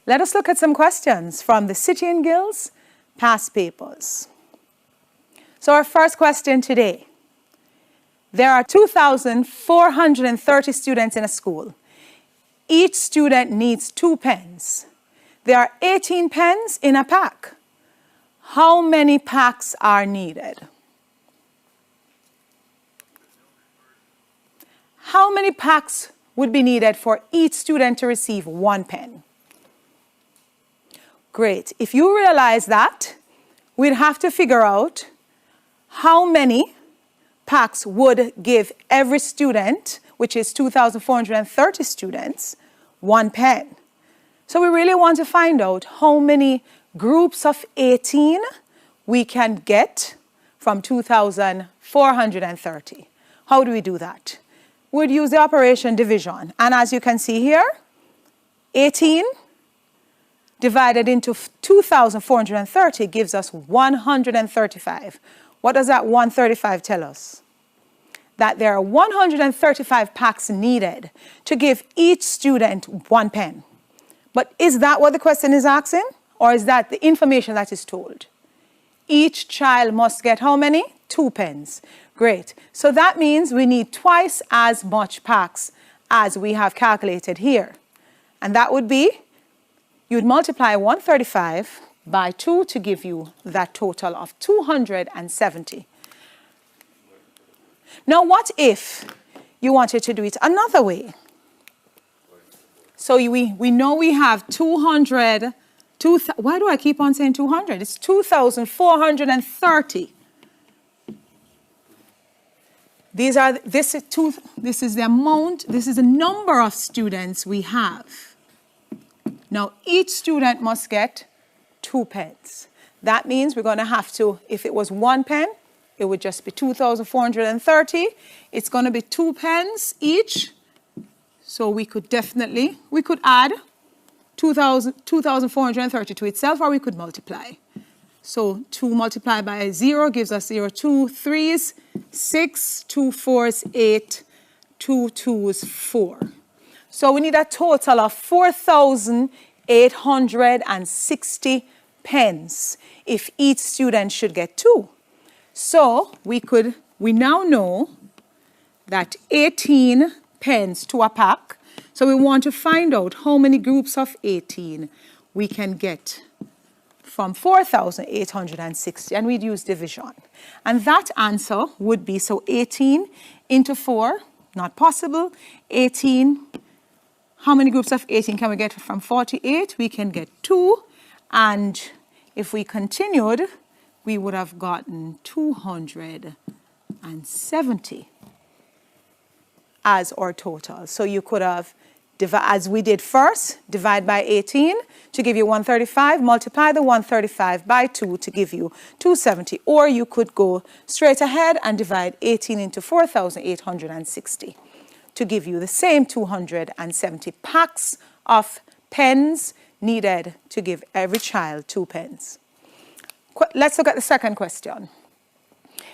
Let us look at some questions from the City and Guilds past papers. So our first question today. There are 2,430 students in a school. Each student needs 2 pens. There are 18 pens in a pack. How many packs are needed? How many packs would be needed for each student to receive 1 pen? Great. If you realize that, we'd have to figure out how many packs would give every student, which is 2,430 students, 1 pen. So we really want to find out how many groups of 18 we can get from 2,430. How do we do that? We'd use the operation division. And as you can see here, 18 divided into 2,430 gives us 135. What does that 135 tell us? That there are 135 packs needed to give each student 1 pen. But is that what the question is asking? Or is that the information that is told? Each child must get how many? 2 pens. Great. So that means we need twice as much packs as we have calculated here. And that would be, you'd multiply 135 by 2 to give you that total of 270. Now, what if you wanted to do it another way? So we know we have 200, why do I keep on saying 200? It's 2,430. This is the amount, this is the number of students we have. Now, each student must get 2 pens. That means we're going to have to, if it was 1 pen, it would just be 2,430. It's going to be 2 pens each. So we could add 2,430 to itself, or we could multiply. So 2 multiplied by 0 gives us 0, 2 3s, 6, 2 4s, 8, 2 2s, 4. So we need a total of 4,860 pens if each student should get 2. So we now know that 18 pens to a pack. So we want to find out how many groups of 18 we can get from 4,860, and we'd use division. And that answer would be, so 18 into 4, not possible. 18, how many groups of 18 can we get from 48? We can get 2, and if we continued, we would have gotten 270 as our total. So you could have, as we did first, divide by 18 to give you 135, multiply the 135 by 2 to give you 270. Or you could go straight ahead and divide 18 into 4,860 to give you the same 270 packs of pens needed to give every child 2 pens. Let's look at the second question.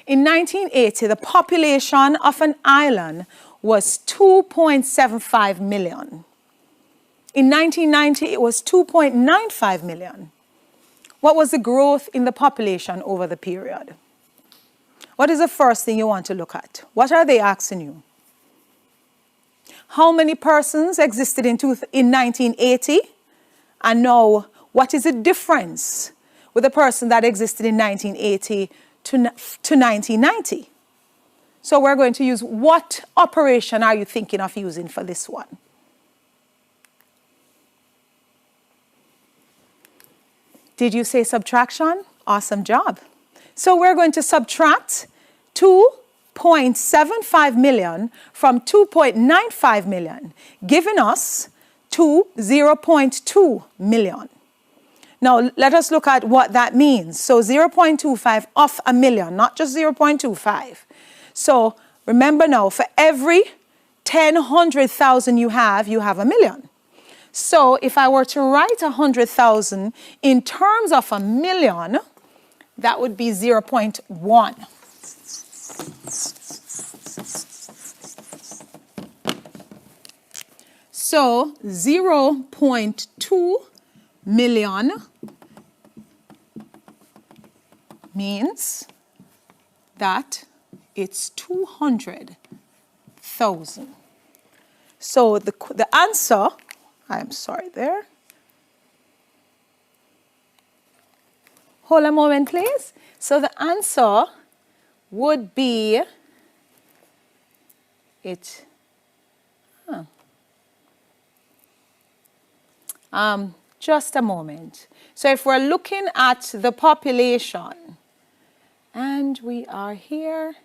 In 1980, the population of an island was 2.75 million. In 1990, it was 2.95 million. What was the growth in the population over the period? What is the first thing you want to look at? What are they asking you? How many persons existed in 1980? And now, what is the difference with a person that existed in 1980 to 1990? So we're going to use, what operation are you thinking of using for this one? Did you say subtraction? Awesome job. So we're going to subtract 2.75 million from 2.95 million, giving us 0.2 million. Now, let us look at what that means. So 0.25 of a million, not just 0.25. So remember now, for every 100,000 you have a million. So if I were to write 100,000 in terms of a million, that would be 0.1. So 0.2 million means that it's 200,000. So the answer, I'm sorry there. Hold a moment, please. So the answer would be just a moment. So if we're looking at the population, and we are here,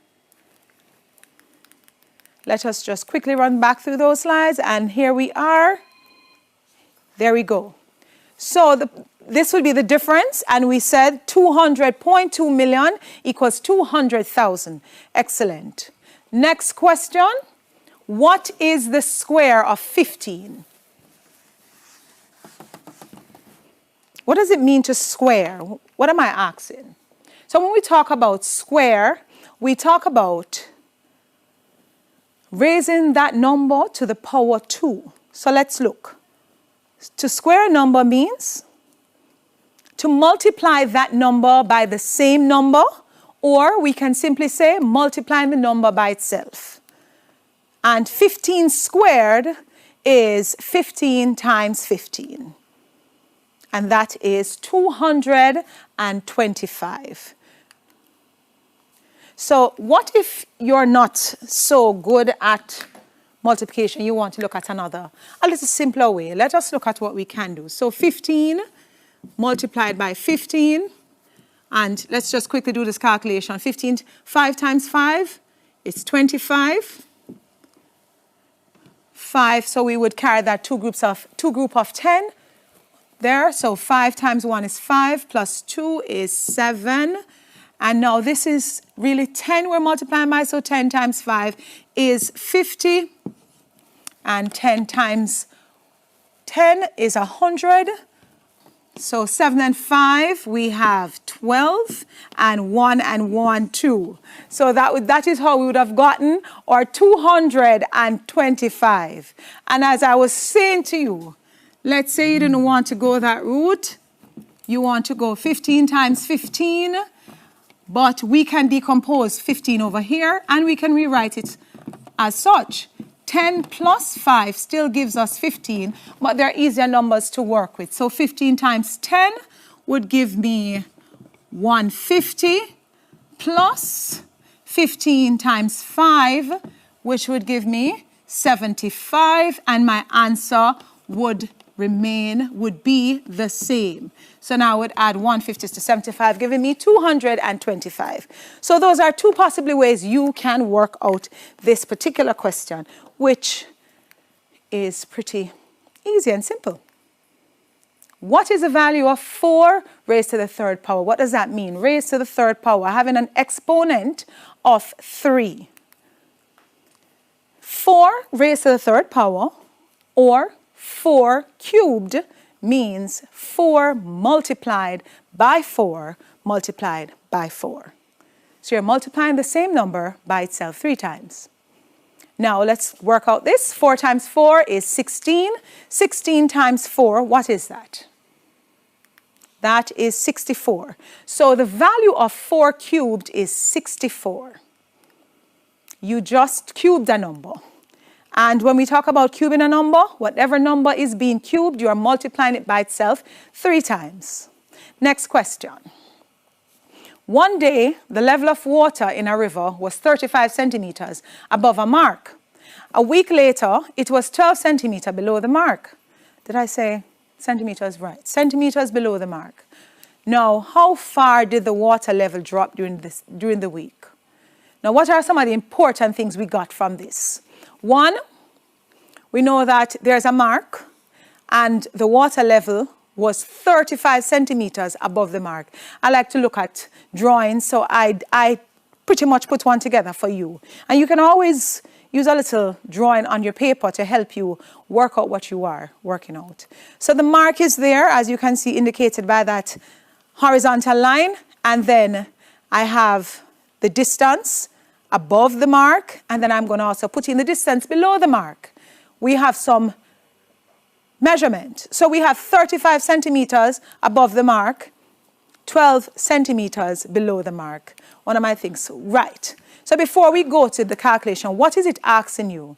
let us just quickly run back through those slides, and here we are. There we go. So this would be the difference, and we said 200.2 million equals 200,000. Excellent. Next question. What is the square of 15? What does it mean to square? What am I asking? So when we talk about square, we talk about raising that number to the power 2. So let's look. To square a number means to multiply that number by the same number, or we can simply say multiplying the number by itself. And 15 squared is 15 times 15. And that is 225. So what if you're not so good at multiplication, you want to look at a little simpler way? Let us look at what we can do. So 15 multiplied by 15, and let's just quickly do this calculation. 5 times 5 is 25. 5, so we would carry that two group of 10 there. So 5 times 1 is 5, plus 2 is 7. And now this is really 10 we're multiplying by, so 10 times 5 is 50. And 10 times 10 is 100. So 7 and 5, we have 12, and 1 and 1, 2. So that is how we would have gotten our 225. And as I was saying to you, let's say you didn't want to go that route. You want to go 15 times 15, but we can decompose 15 over here, and we can rewrite it as such. 10 plus 5 still gives us 15, but they're easier numbers to work with. So 15 times 10 would give me 150, plus 15 times 5, which would give me 75, and my answer would be the same. So now I would add 150 to 75, giving me 225. So those are two possible ways you can work out this particular question, which is pretty easy and simple. What is the value of 4 raised to the third power? What does that mean? Raised to the third power, having an exponent of 3. 4 raised to the third power, or 4 cubed, means 4 multiplied by 4 multiplied by 4. So you're multiplying the same number by itself 3 times. Now let's work out this. 4 times 4 is 16. 16 times 4, what is that? That is 64. So the value of 4 cubed is 64. You just cubed a number. And when we talk about cubing a number, whatever number is being cubed, you are multiplying it by itself 3 times. Next question. One day, the level of water in a river was 35 centimeters above a mark. A week later, it was 12 centimeters below the mark. Did I say centimeters? Right. Centimeters below the mark. Now, how far did the water level drop during the week? Now, what are some of the important things we got from this? 1, we know that there's a mark, and the water level was 35 centimeters above the mark. I like to look at drawings, so I pretty much put one together for you. And you can always use a little drawing on your paper to help you work out what you are working out. So the mark is there, as you can see, indicated by that horizontal line, and then I have the distance above the mark, and then I'm going to also put in the distance below the mark. We have some measurement. So we have 35 centimeters above the mark, 12 centimeters below the mark. One of my things, right. So before we go to the calculation, what is it asking you?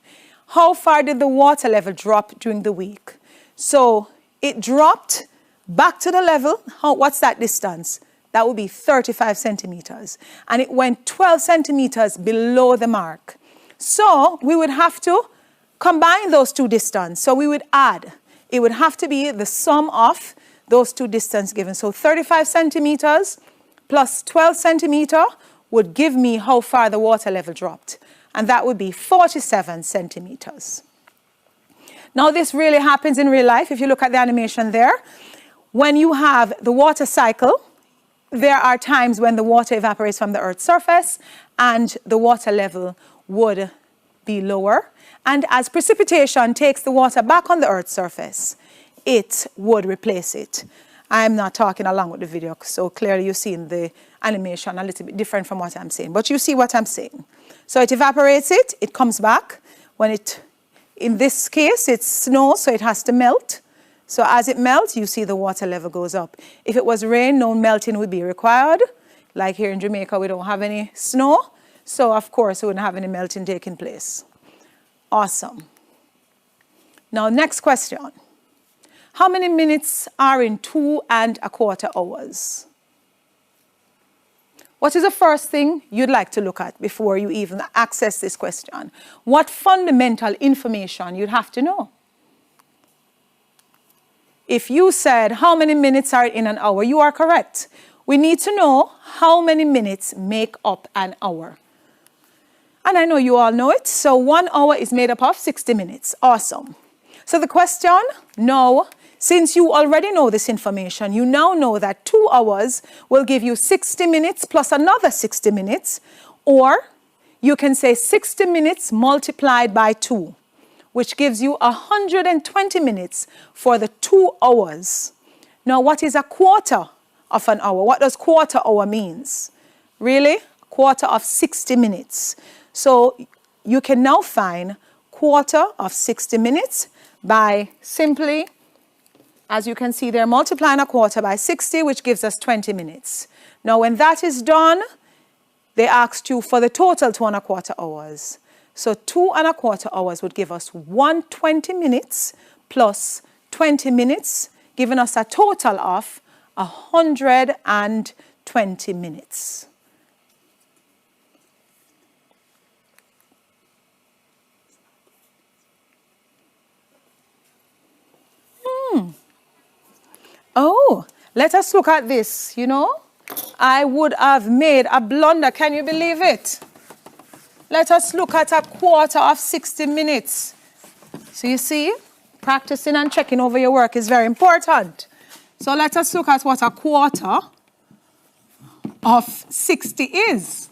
How far did the water level drop during the week? So it dropped back to the level. What's that distance? That would be 35 centimeters. And it went 12 centimeters below the mark. So we would have to combine those two distances. So we would add. It would have to be the sum of those two distances given. So 35 centimeters plus 12 centimeter would give me how far the water level dropped. And that would be 47 centimeters. Now this really happens in real life. If you look at the animation there, when you have the water cycle, there are times when the water evaporates from the Earth's surface and the water level would be lower. And as precipitation takes the water back on the Earth's surface, it would replace it. I'm not talking along with the video, so clearly you've seen the animation a little bit different from what I'm saying. But you see what I'm saying. So it evaporates it, it comes back. When it, in this case, it's snow, so it has to melt. So as it melts, you see the water level goes up. If it was rain, no melting would be required. Like here in Jamaica, we don't have any snow. So of course, we wouldn't have any melting taking place. Awesome. Now, next question. How many minutes are in 2¼ hours? What is the first thing you'd like to look at before you even access this question? What fundamental information you'd have to know? If you said, how many minutes are in an hour? You are correct. We need to know how many minutes make up an hour. And I know you all know it. So 1 hour is made up of 60 minutes. Awesome. So the question now, since you already know this information, you now know that 2 hours will give you 60 minutes plus another 60 minutes. Or you can say 60 minutes multiplied by 2, which gives you 120 minutes for the 2 hours. Now, what is a quarter of an hour? What does quarter hour means? Really? A quarter of 60 minutes. So you can now find quarter of 60 minutes by simply, as you can see there, multiplying a quarter by 60, which gives us 20 minutes. Now, when that is done, they asked you for the total 2¼ hours. So 2¼ hours would give us 120 minutes plus 20 minutes, giving us a total of 120 minutes. Oh, let us look at this, you know. I would have made a blunder. Can you believe it? Let us look at a quarter of 60 minutes. So you see, practicing and checking over your work is very important. So let us look at what a quarter of 60 is.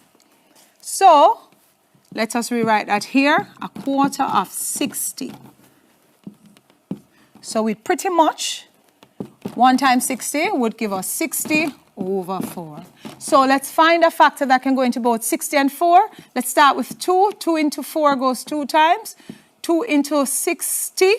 So let us rewrite that here, a quarter of 60. So we pretty much, 1 times 60 would give us 60 over 4. So let's find a factor that can go into both 60 and 4. Let's start with 2. 2 into 4 goes 2 times. 2 into 60.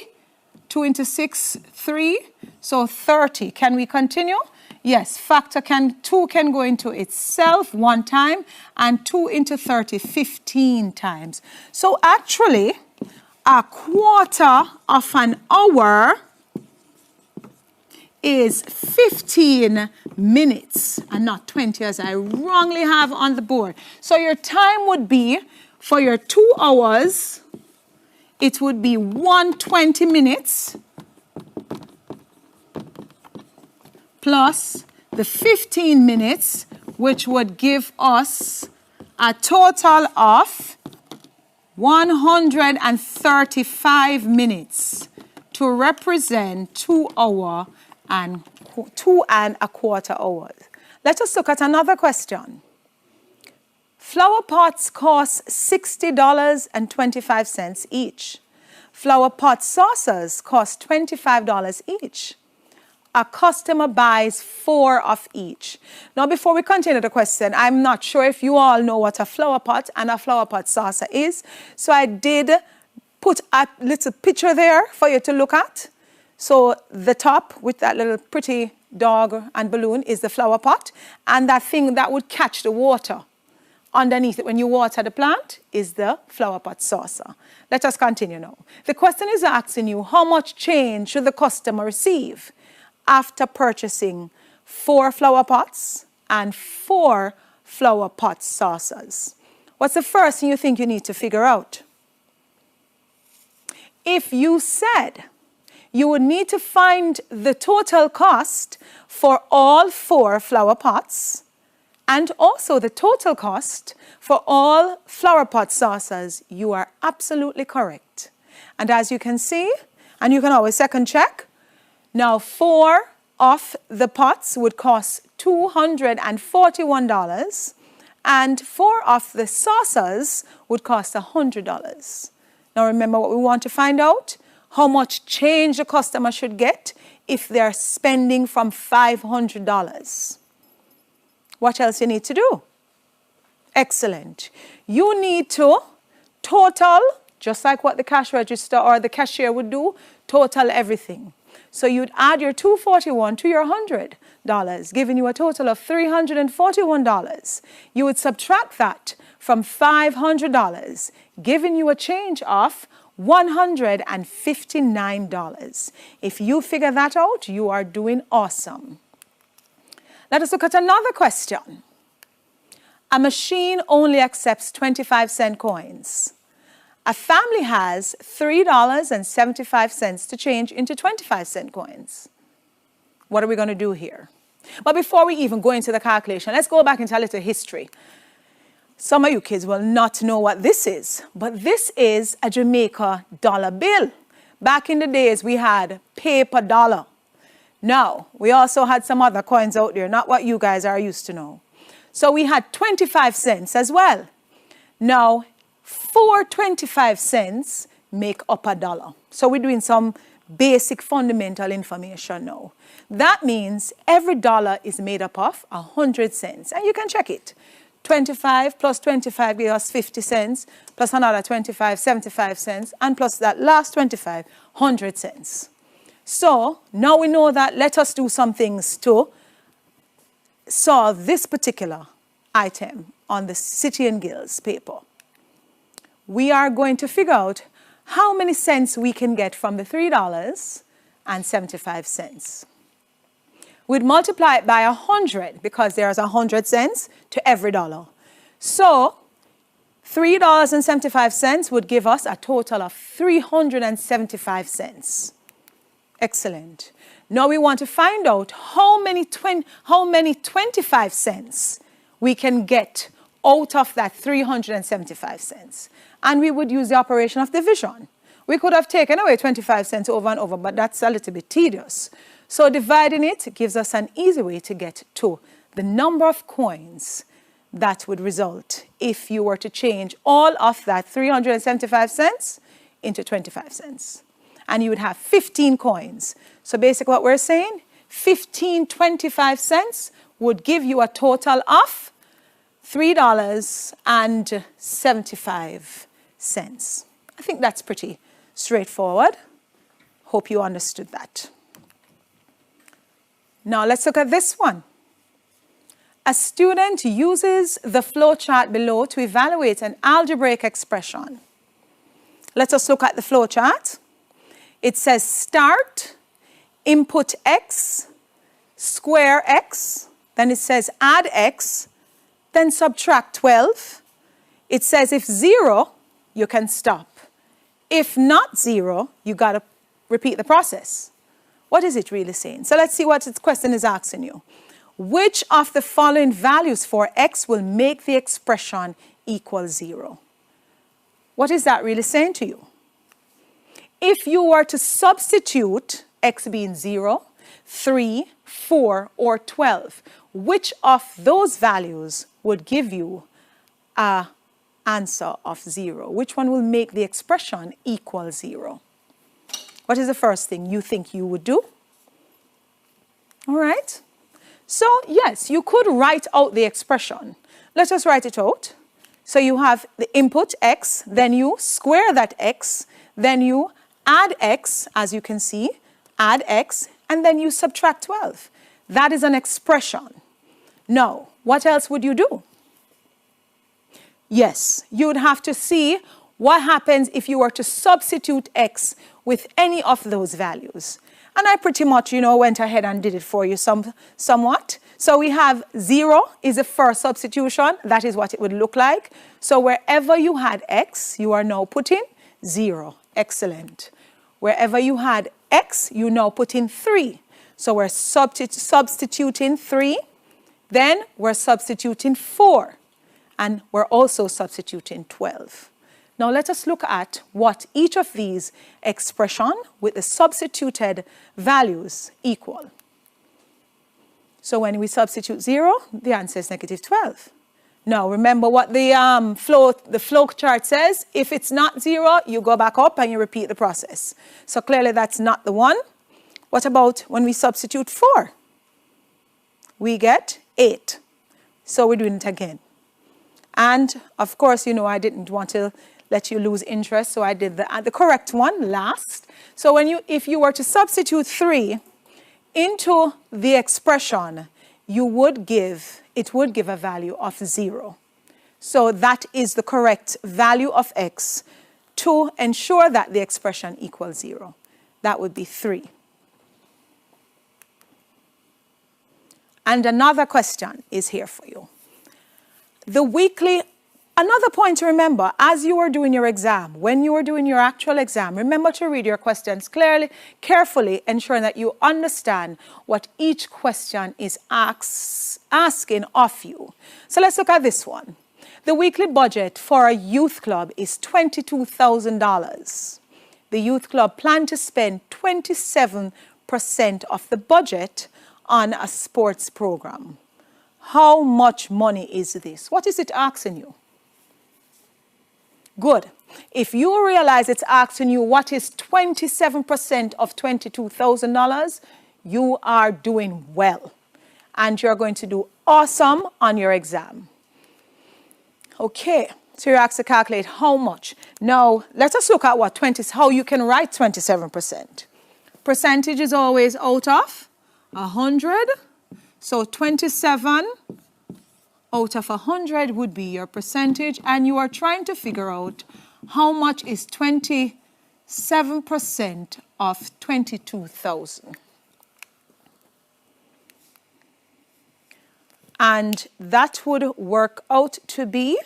2 into 6, 3. So 30. Can we continue? Yes, factor 2 can go into itself 1 time. And 2 into 30, 15 times. So actually, a quarter of an hour is 15 minutes and not 20 as I wrongly have on the board. So your time would be, for your 2 hours, it would be 120 minutes plus the 15 minutes, which would give us a total of 135 minutes to represent 2 hours and 2¼ hours. Let us look at another question. Flower pots cost $60.25 each. Flower pot saucers cost $25 each. A customer buys 4 of each. Now, before we continue the question, I'm not sure if you all know what a flower pot and a flower pot saucer is. So I did put a little picture there for you to look at. So the top with that little pretty dog and balloon is the flower pot, and that thing that would catch the water underneath it when you water the plant is the flower pot saucer. Let us continue now. The question is asking you, how much change should the customer receive after purchasing 4 flower pots and 4 flower pot saucers? What's the first thing you think you need to figure out? If you said you would need to find the total cost for all 4 flower pots and also the total cost for all flower pot saucers, you are absolutely correct. And as you can see, and you can always second check, now 4 of the pots would cost $241, and 4 of the saucers would cost $100. Now remember what we want to find out? How much change the customer should get if they're spending from $500. What else you need to do? Excellent. You need to total, just like what the cash register or the cashier would do, total everything. So you'd add your $241 to your $100, giving you a total of $341. You would subtract that from $500, giving you a change of $159. If you figure that out, you are doing awesome. Let us look at another question. A machine only accepts 25-cent coins. A family has $3.75 to change into 25-cent coins. What are we going to do here? But before we even go into the calculation, let's go back into a little history. Some of you kids will not know what this is, but this is a Jamaica dollar bill. Back in the days, we had paper dollar. Now, we also had some other coins out there, not what you guys are used to know. So we had 25 cents as well. Now, 4 25 cents make up a dollar. So we're doing some basic fundamental information now. That means every dollar is made up of 100 cents. And you can check it. 25 plus 25 gives us 50 cents, plus another 25, 75 cents, and plus that last 25, 100 cents. So now we know that. Let us do some things to solve this particular item on the City and Guilds paper. We are going to figure out how many cents we can get from the $3.75. We'd multiply it by 100 because there's 100 cents to every dollar. So $3.75 would give us a total of 375 cents. Excellent. Now we want to find out how many 25 cents we can get out of that 375 cents. And we would use the operation of division. We could have taken away 25 cents over and over, but that's a little bit tedious. So dividing it gives us an easy way to get to the number of coins that would result if you were to change all of that 375 cents into 25 cents. And you would have 15 coins. So basically what we're saying, 15 25 cents would give you a total of $3.75. I think that's pretty straightforward. Hope you understood that. Now let's look at this one. A student uses the flowchart below to evaluate an algebraic expression. Let us look at the flowchart. It says start, input x, square x, then it says add x, then subtract 12. It says if 0, you can stop. If not 0, you got to repeat the process. What is it really saying? So let's see what its question is asking you. Which of the following values for x will make the expression equal 0? What is that really saying to you? If you were to substitute x being 0, 3, 4, or 12, which of those values would give you an answer of 0? Which one will make the expression equal 0? What is the first thing you think you would do? All right. So, yes, you could write out the expression. Let us write it out. So you have the input x, then you square that x, then you add x, as you can see, add x, and then you subtract 12. That is an expression. Now, what else would you do? Yes, you would have to see what happens if you were to substitute x with any of those values. And I pretty much, went ahead and did it for you somewhat. So we have 0 is the first substitution. That is what it would look like. So wherever you had x, you are now putting 0. Excellent. Wherever you had x, you now put in 3. So we're substituting 3. Then we're substituting 4. And we're also substituting 12. Now let us look at what each of these expression with the substituted values equal. So when we substitute 0, the answer is negative 12. Now remember what the flow chart says. If it's not 0, you go back up and you repeat the process. So clearly that's not the one. What about when we substitute 4? We get 8. So we're doing it again. And of course, I didn't want to let you lose interest, so I did the correct one last. So if you were to substitute 3 into the expression, it would give a value of 0. So that is the correct value of x to ensure that the expression equals 0. That would be 3. And another question is here for you. Another point to remember, as you are doing your exam, when you are doing your actual exam, remember to read your questions carefully, ensuring that you understand what each question is asking of you. So let's look at this one. The weekly budget for a youth club is $22,000. The youth club planned to spend 27% of the budget on a sports program. How much money is this? What is it asking you? Good. If you realize it's asking you what is 27% of $22,000, you are doing well. And you're going to do awesome on your exam. Okay, so you're asked to calculate how much. Now, let us look at how you can write 27%. Percentage is always out of 100. So 27 out of 100 would be your percentage, and you are trying to figure out how much is 27% of 22,000. And that would work out to be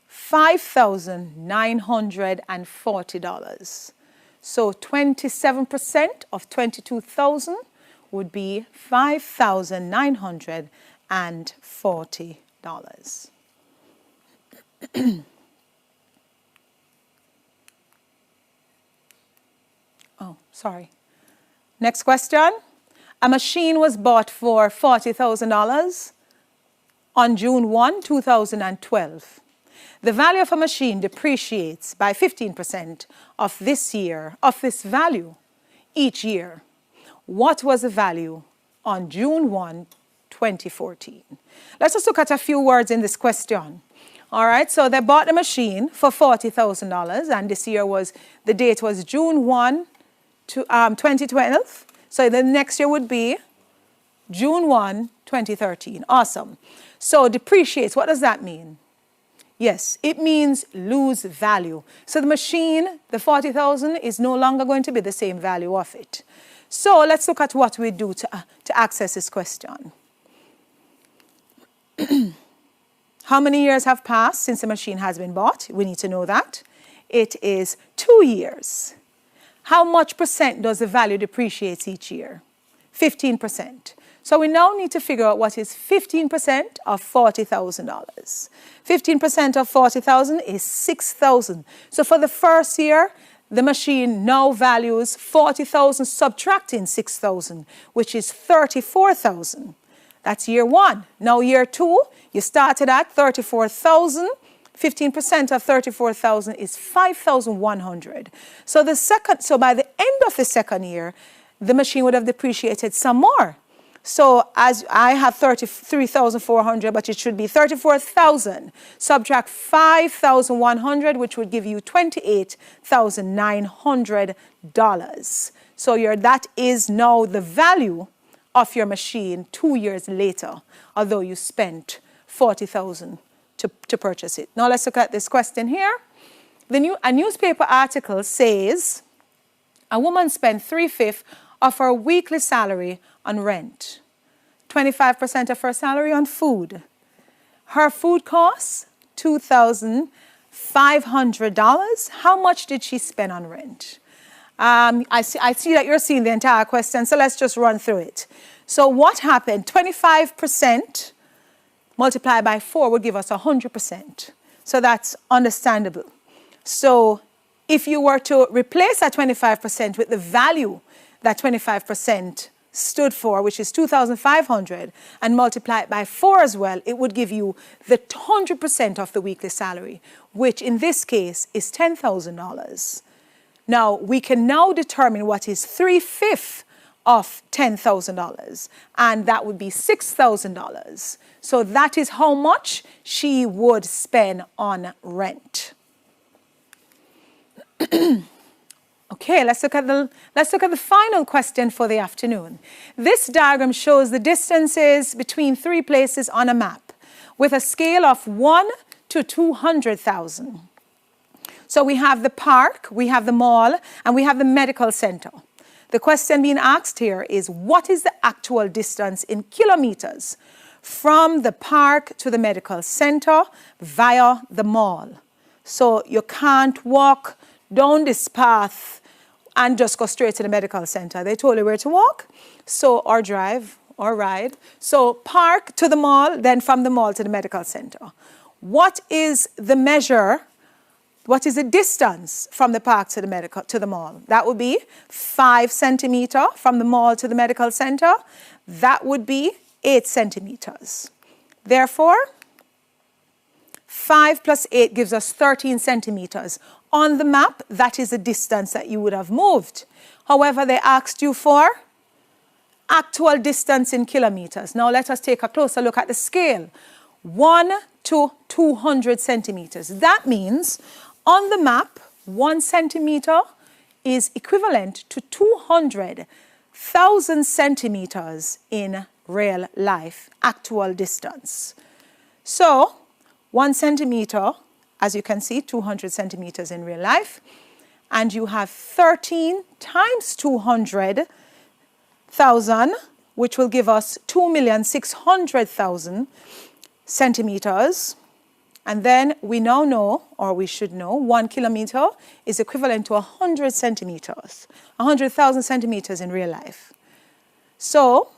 $5,940. So 27% of 22,000 would be $5,940. Oh, sorry. Next question. A machine was bought for $40,000 on June 1, 2012. The value of a machine depreciates by 15% of this value each year. What was the value on June 1, 2014? Let's just look at a few words in this question. All right, so they bought the machine for $40,000, and this year the date was June 1, 2012. So the next year would be June 1, 2013. Awesome. So depreciates, what does that mean? Yes, it means lose value. So the machine, the 40,000, is no longer going to be the same value of it. So let's look at what we do to access this question. How many years have passed since the machine has been bought? We need to know that. It is 2 years. How much percent does the value depreciate each year? 15%. So we now need to figure out what is 15% of $40,000. 15% of 40,000 is 6,000. So for the first year, the machine now values 40,000 subtracting 6,000, which is 34,000. That's year one. Now year two, you started at 34,000. 15% of 34,000 is 5,100. So by the end of the second year, the machine would have depreciated some more. So as I have 33,400, but it should be 34,000. Subtract 5,100, which would give you $28,900. So that is now the value of your machine 2 years later, although you spent $40,000 to purchase it. Now let's look at this question here. A newspaper article says a woman spent 3/5 of her weekly salary on rent, 25% of her salary on food. Her food costs $2,500. How much did she spend on rent? I see that you're seeing the entire question, so let's just run through it. So what happened? 25% multiplied by 4 would give us 100%. So that's understandable. So if you were to replace that 25% with the value that 25% stood for, which is $2,500, and multiply it by 4 as well, it would give you the 100% of the weekly salary, which in this case is $10,000. Now, we can now determine what is 3/5 of $10,000, and that would be $6,000. So that is how much she would spend on rent. Okay, let's look at the final question for the afternoon. This diagram shows the distances between 3 places on a map with a scale of 1 to 200,000. So we have the park, we have the mall, and we have the medical center. The question being asked here is, what is the actual distance in kilometers from the park to the medical center via the mall? So you can't walk down this path and just go straight to the medical center. They told you where to walk, or drive, or ride. So park to the mall, then from the mall to the medical center. What is the measure? What is the distance from the park to the mall? That would be 5 centimeters from the mall to the medical center. That would be 8 centimeters. Therefore, 5 plus 8 gives us 13 centimeters. On the map, that is the distance that you would have moved. However, they asked you for actual distance in kilometers. Now let us take a closer look at the scale. 1 to 200 centimeters. That means on the map, 1 centimeter is equivalent to 200,000 centimeters in real life, actual distance. So 1 centimeter, as you can see, 200 centimeters in real life, and you have 13 times 200,000, which will give us 2,600,000 centimeters. And then we now know, or we should know, 1 kilometer is equivalent to 100 centimeters, 100,000 centimeters in real life. So,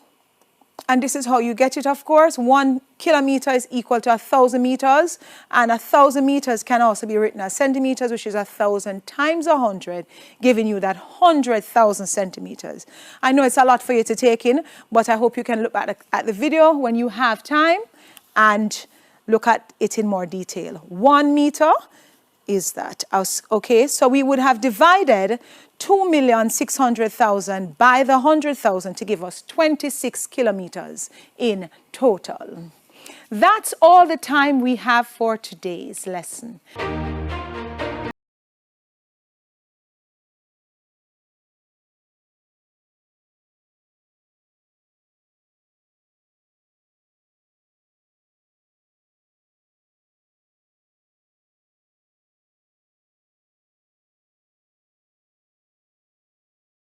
and this is how you get it, of course. 1 kilometer is equal to 1,000 meters, and 1,000 meters can also be written as centimeters, which is 1,000 times 100, giving you that 100,000 centimeters. I know it's a lot for you to take in, but I hope you can look back at the video when you have time and look at it in more detail. 1 meter is that. Okay, so we would have divided 2,600,000 by the 100,000 to give us 26 kilometers in total. That's all the time we have for today's lesson.